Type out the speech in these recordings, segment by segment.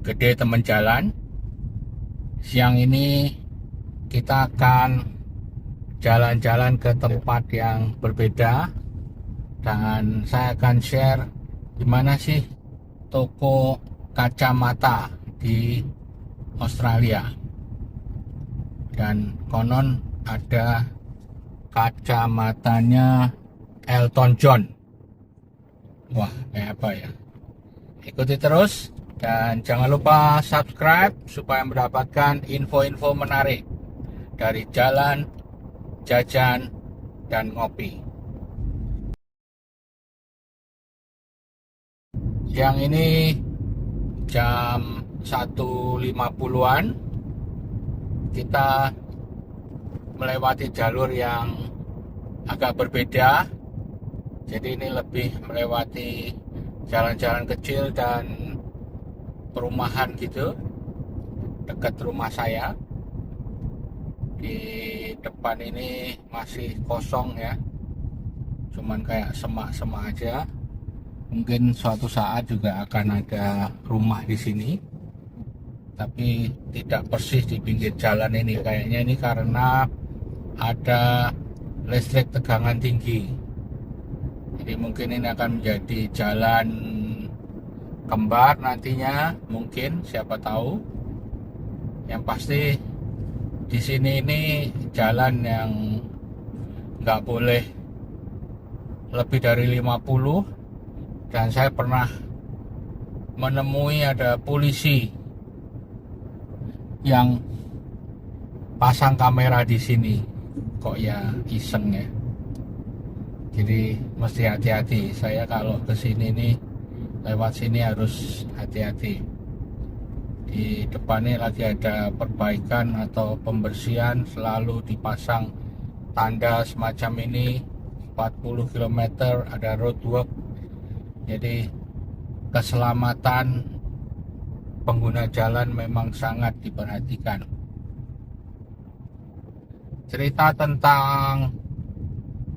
Gede teman jalan. Siang ini kita akan jalan-jalan ke tempat yang berbeda dan saya akan share gimana sih toko kacamata di Australia. Dan konon ada kacamatanya Elton John. Wah, kayak apa ya? Ikuti terus dan jangan lupa subscribe supaya mendapatkan info-info menarik dari jalan, jajan, dan ngopi. Yang ini jam 1.50-an, kita melewati jalur yang agak berbeda. Jadi ini lebih melewati jalan-jalan kecil dan perumahan gitu dekat rumah saya. Di depan ini masih kosong ya, cuman kayak semak-semak aja. Mungkin suatu saat juga akan ada rumah di sini, tapi tidak persis di pinggir jalan ini. Kayaknya ini karena ada listrik tegangan tinggi. Jadi mungkin ini akan menjadi jalan kembar nantinya, mungkin, siapa tahu. Yang pasti di sini ini jalan yang nggak boleh lebih dari 50, dan saya pernah menemui ada polisi yang pasang kamera di sini. Kok ya iseng ya. Jadi mesti hati-hati. Saya kalau ke sini nih, lewat sini harus hati-hati. Di depan ini lagi ada perbaikan atau pembersihan, selalu dipasang tanda semacam ini. 40 km ada roadwork. Jadi keselamatan pengguna jalan memang sangat diperhatikan. Cerita tentang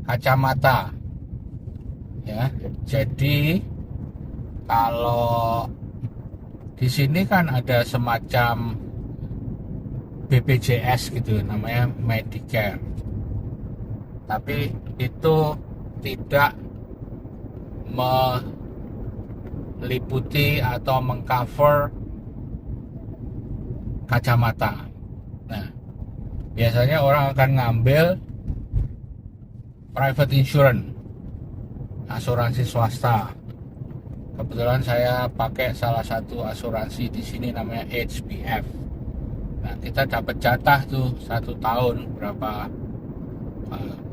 kacamata ya. Jadi kalau di sini kan ada semacam BPJS gitu, namanya Medicare. Tapi itu tidak meliputi atau mengcover kacamata. Nah, biasanya orang akan ngambil private insurance, asuransi swasta. Kebetulan saya pakai salah satu asuransi di sini, namanya HBF. Nah, kita dapat jatah tuh 1 tahun berapa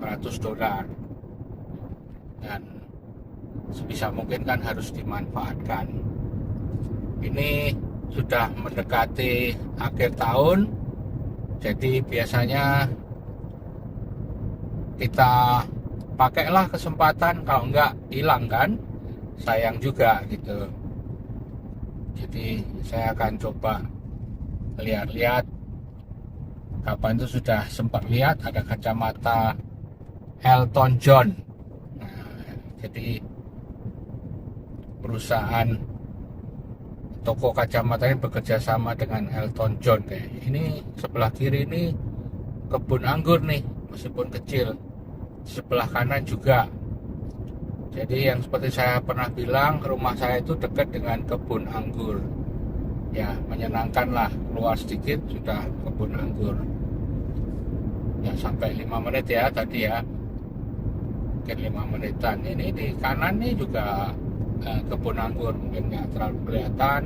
ratus dolar, dan sebisa mungkin kan harus dimanfaatkan. Ini sudah mendekati akhir tahun, jadi biasanya kita pakailah kesempatan, kalau enggak hilang kan, sayang juga gitu. Jadi saya akan coba lihat-lihat. Kapan itu sudah sempat lihat ada kacamata Elton John. Nah, jadi perusahaan toko kacamata ini bekerja sama dengan Elton John kayak ini. Sebelah kiri ini kebun anggur nih, meskipun kecil. Sebelah kanan juga. Jadi yang seperti saya pernah bilang, rumah saya itu dekat dengan kebun anggur. Ya, menyenangkan lah, keluar sedikit sudah kebun anggur. Ya, sampai 5 menit ya tadi ya. Mungkin 5 menitan. Ini di kanan nih juga kebun anggur, mungkin nggak terlalu kelihatan.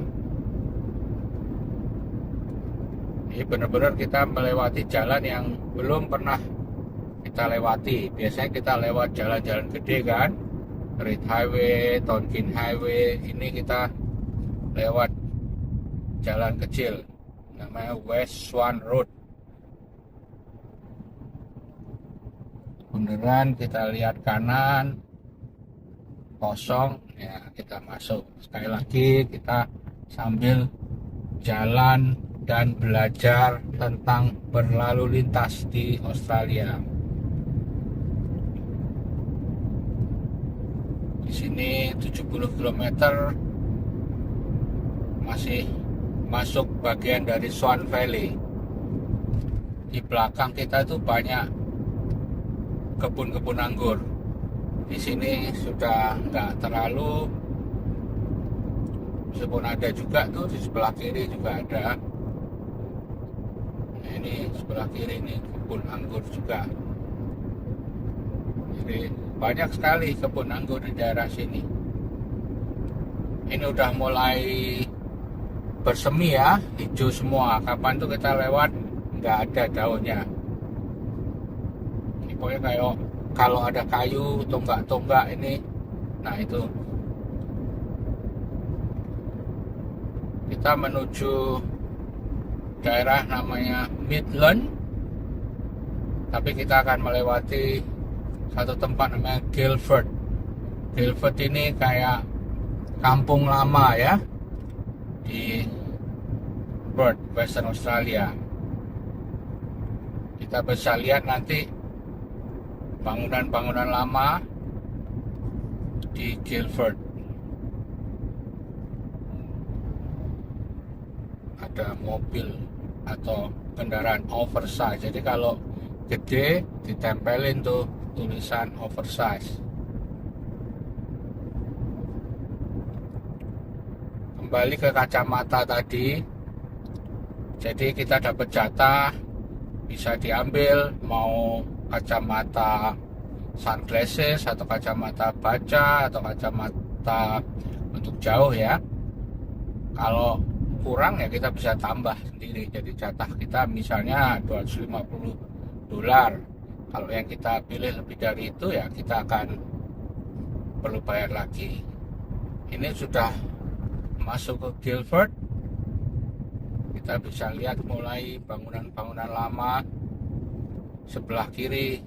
Ini benar-benar kita melewati jalan yang belum pernah kita lewati. Biasanya kita lewat jalan-jalan gede kan, Great Highway, Tonkin Highway. Ini kita lewat jalan kecil, namanya West Swan Road. Beneran kita lihat kanan kosong ya, kita masuk. Sekali lagi kita sambil jalan dan belajar tentang berlalu lintas di Australia. Di sini 70 km masih masuk bagian dari Swan Valley. Di belakang kita itu banyak kebun-kebun anggur. Di sini sudah nggak terlalu, meskipun ada juga tuh di sebelah kiri juga ada. Nah, ini sebelah kiri ini kebun anggur juga. Jadi banyak sekali kebun anggur di daerah sini. Ini udah mulai bersemi ya, hijau semua. Kapan tuh kita lewat nggak ada daunnya. Ini pokoknya kayak kalau ada kayu, tonggak-tonggak ini, nah itu. Kita menuju daerah namanya Midland, tapi kita akan melewati satu tempat namanya Guilford. Guilford ini kayak kampung lama ya di Perth, Western Australia. Kita bisa lihat nanti bangunan-bangunan lama di Guilford. Ada mobil atau kendaraan oversize. Jadi kalau gede ditempelin tuh tulisan oversize. Kembali ke kacamata tadi. Jadi kita dapat jatah, bisa diambil mau kacamata sunglasses atau kacamata baca atau kacamata untuk jauh ya. Kalau kurang ya kita bisa tambah sendiri. Jadi jatah kita misalnya $250. Kalau yang kita pilih lebih dari itu ya kita akan perlu bayar lagi. Ini sudah masuk ke Guilford. Kita bisa lihat mulai bangunan-bangunan lama. Sebelah kiri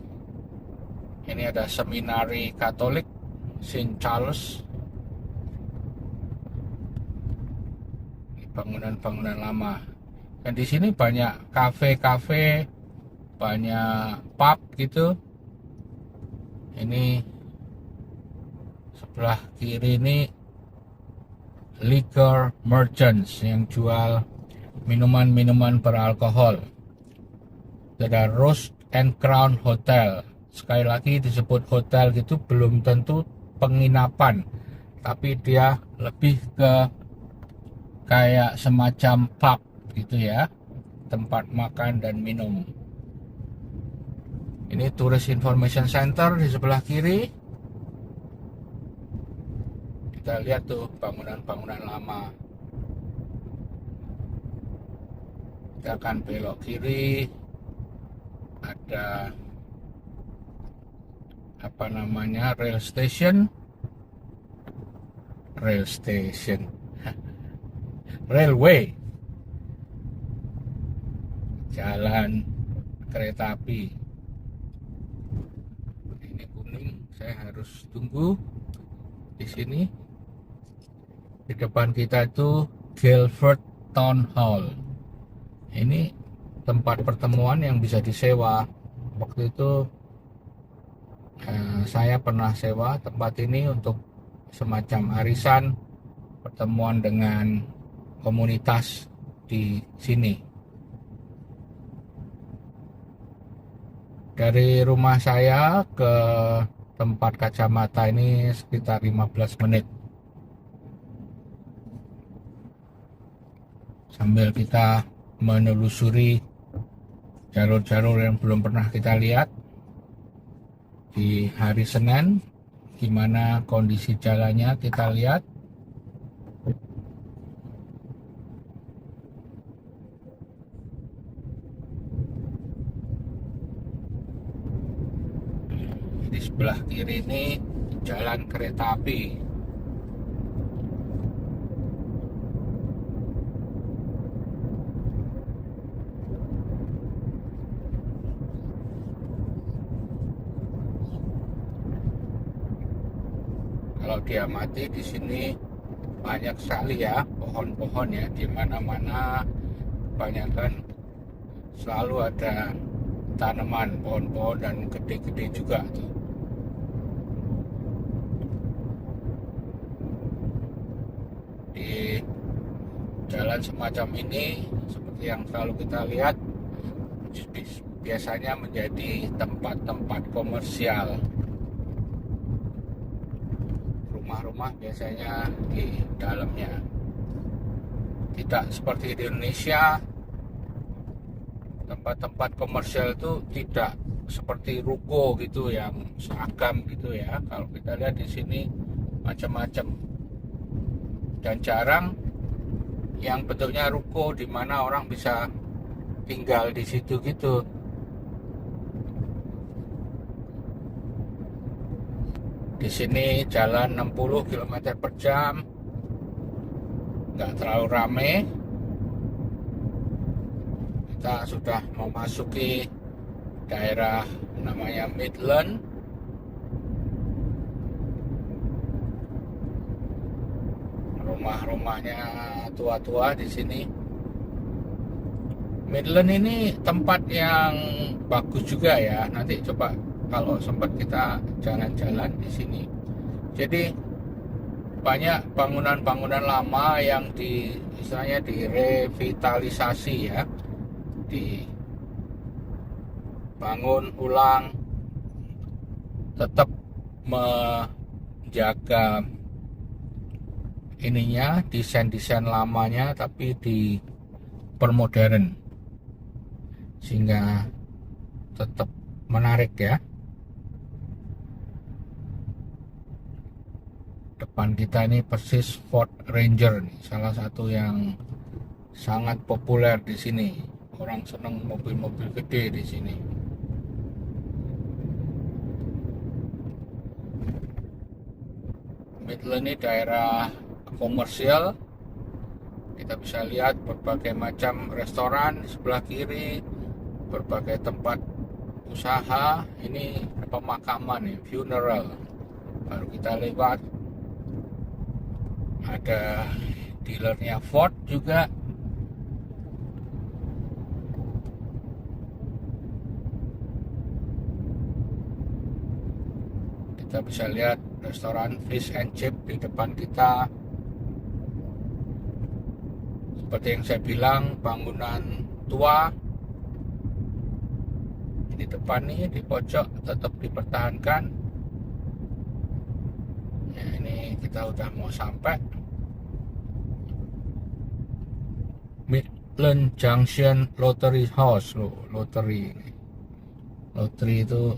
ini ada seminari Katolik St. Charles. Bangunan-bangunan lama. Dan di sini banyak kafe-kafe, banyak pub gitu. Ini sebelah kiri ini liquor merchants yang jual minuman-minuman beralkohol. Ada Rose and Crown Hotel. Sekali lagi disebut hotel gitu, belum tentu penginapan, tapi dia lebih ke kayak semacam pub gitu ya, tempat makan dan minum. Ini Tourist Information Center di sebelah kiri. Kita lihat tuh bangunan-bangunan lama. Kita akan belok kiri. Ada apa namanya, rail station, railway, jalan kereta api. Ini kuning, saya harus tunggu di sini. Di depan kita itu Guilford Town Hall. Ini tempat pertemuan yang bisa disewa. Waktu itu saya pernah sewa tempat ini untuk semacam arisan, pertemuan dengan komunitas di sini. Dari rumah saya ke tempat kacamata ini sekitar 15 menit. Sambil kita menelusuri jalur-jalur yang belum pernah kita lihat di hari Senin, gimana kondisi jalannya kita lihat. Di sebelah kiri ini jalan kereta api. Kalau diamati di sini banyak sekali ya pohon-pohon ya, di mana-mana banyak kan, selalu ada tanaman pohon-pohon dan gede-gede juga tuh. Di jalan semacam ini seperti yang selalu kita lihat biasanya menjadi tempat-tempat komersial. Rumah-rumah biasanya di dalamnya. Tidak seperti di Indonesia, tempat-tempat komersial itu tidak seperti ruko gitu yang seragam gitu ya. Kalau kita lihat di sini macam-macam, dan jarang yang bentuknya ruko di mana orang bisa tinggal di situ gitu. Di sini jalan 60 km per jam, nggak terlalu rame. Kita sudah memasuki daerah namanya Midland. Rumah-rumahnya tua-tua di sini. Midland ini tempat yang bagus juga ya. Nanti coba kalau sempat kita jalan-jalan di sini. Jadi banyak bangunan-bangunan lama yang istilahnya direvitalisasi ya, dibangun ulang, tetap menjaga ininya, desain-desain lamanya tapi dipermodern sehingga tetap menarik ya. Depan kita ini persis Ford Ranger nih, salah satu yang sangat populer di sini. Orang seneng mobil-mobil gede di sini. Midland ini daerah komersial. Kita bisa lihat berbagai macam restoran di sebelah kiri, berbagai tempat usaha. Ini pemakaman nih, funeral. Baru kita lewat, ada dealernya Ford juga. Kita bisa lihat restoran fish and chip di depan kita. Seperti yang saya bilang, bangunan tua di depan nih, di pojok tetap dipertahankan ya. Ini kita udah mau sampai Midland Junction Lottery House loh. Lottery itu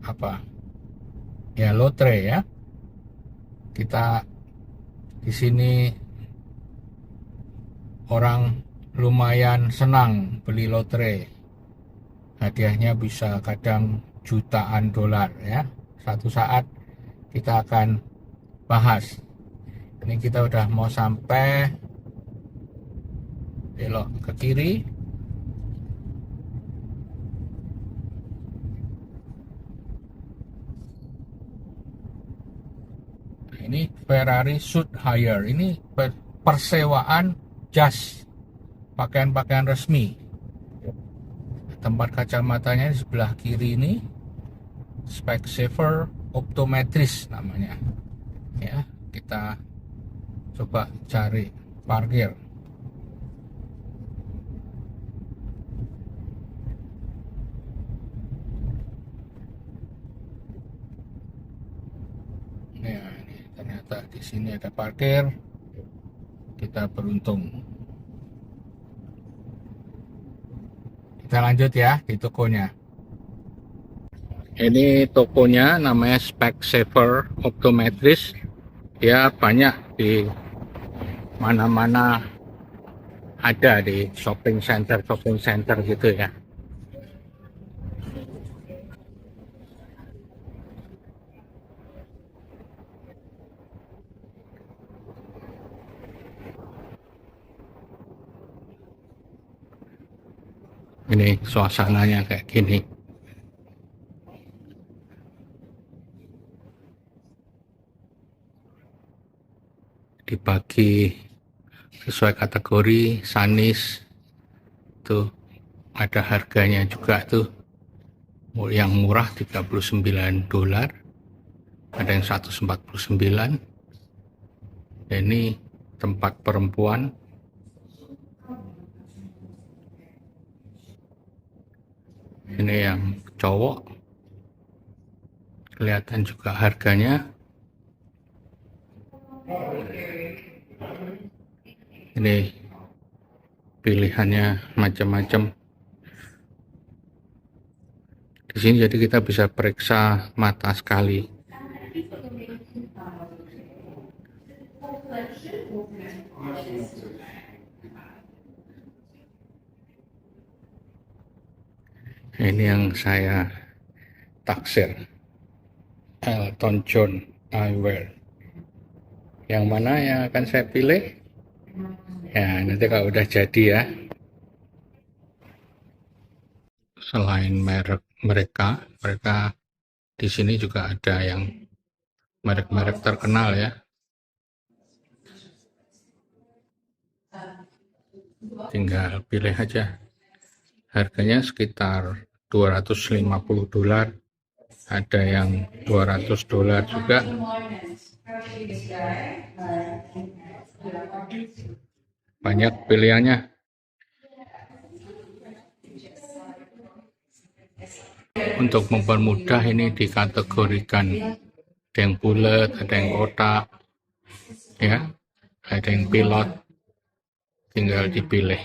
apa ya? Lotre ya. Kita di sini orang lumayan senang beli lotre. Hadiahnya bisa kadang jutaan dolar ya. Satu saat kita akan bahas. Ini kita udah mau sampai, belok ke kiri. Ini Ferrari Suit Hire. Ini persewaan jas, pakaian-pakaian resmi. Tempat kacamatanya di sebelah kiri ini, Specsavers Optometrist namanya. Ya, kita coba cari parkir. Ya, ini ternyata di sini ada parkir. Kita beruntung. Kita lanjut ya di tokonya. Ini tokonya namanya Specsavers Optometrist. Ya, banyak di mana-mana, ada di shopping center gitu ya. Ini suasananya kayak gini. Dibagi sesuai kategori. Sanis tuh ada harganya juga tuh. Yang murah $39, ada yang 149. Ini tempat perempuan Ini yang cowok, kelihatan juga harganya. Ini pilihannya macam-macam di sini, jadi kita bisa periksa mata sekali. Ini yang saya taksir, Elton John Eyewear. Yang mana yang akan saya pilih? Ya, nanti kalau udah jadi ya. Selain mereka di sini juga ada yang merek-merek terkenal ya. Tinggal pilih aja. Harganya sekitar $250. Ada yang $200 juga. Banyak pilihannya. Untuk mempermudah, ini dikategorikan, ada yang bulat, ada yang kotak, ya, ada yang pilot, tinggal dipilih.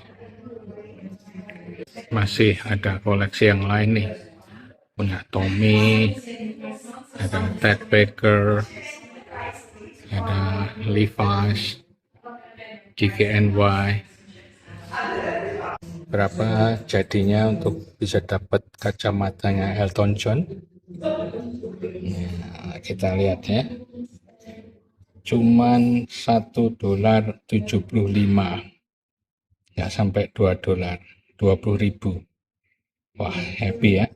Masih ada koleksi yang lain nih, punya Tommy, ada Ted Baker, ada Levi's, DKNY. Berapa jadinya untuk bisa dapat kacamatanya Elton John? Nah, kita lihat ya, cuman $1.75, nggak sampai $2, 20.000. Wah, happy ya.